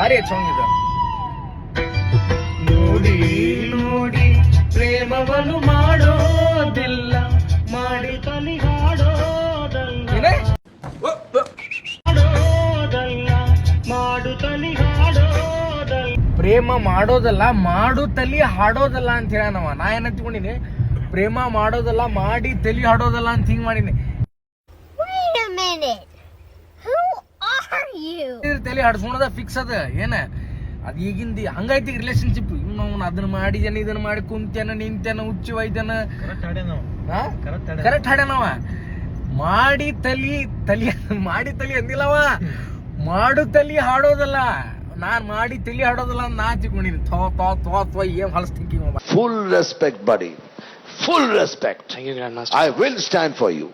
ಭಾರಿ ಸಾಂಗ್ ನೋಡಿ ನೋಡಿ ಪ್ರೇಮವನ್ನು ಮಾಡೋದಿಲ್ಲ ಮಾಡಿ ಕಲಿ ಹಾಡೋದಲ್ಲ ಮಾಡು ತಲಿ ಹಾಡೋದಲ್ಲ ಪ್ರೇಮ ಮಾಡೋದಲ್ಲ ಮಾಡು ತಲಿ ಹಾಡೋದಲ್ಲ ಅಂತ ಹೇಳನವ. ನಾ ಏನ್ ಹಚ್ಕೊಂಡಿನಿ ಪ್ರೇಮ ಮಾಡೋದಲ್ಲ ಮಾಡಿ ತಲಿ ಹಾಡೋದಲ್ಲ ಅಂತ ಹಿಂಗ್ ಮಾಡಿನಿ. ತಲೆ ಹಾಡ್ಸೋಣದ ಫಿಕ್ಸ್ ಅದ ಏನ ಅದ್ ಈಗಿಂದ ಹಂಗೈತಿ ರಿಲೇಶನ್ಶಿಪ್. ಇವ್ನು ಅದನ್ನ ಮಾಡಿದೇನ ಇದನ್ನ ಮಾಡಿ ಕುಂತೇನ ನಿಂತೇನ ಹುಚ್ಚು ವೈದ್ಯನ ಕರೆಕ್ಟ್ ಹಾಡ್ಯಾನವ. ಮಾಡಿ ತಲಿ ಅಂದಿಲ್ಲವ, ಮಾಡು ತಲಿ ಹಾಡೋದಲ್ಲ. ನಾನ್ ಮಾಡಿ ತಲಿ ಹಾಡೋದಲ್ಲ ನಾ ಹಚ್ಕೊಂಡಿನಿ. ಏನ್ ಹೊಲಸ್ thinking. Full respect, buddy. Full respect. Thank you, Grandmaster. I will stand for you.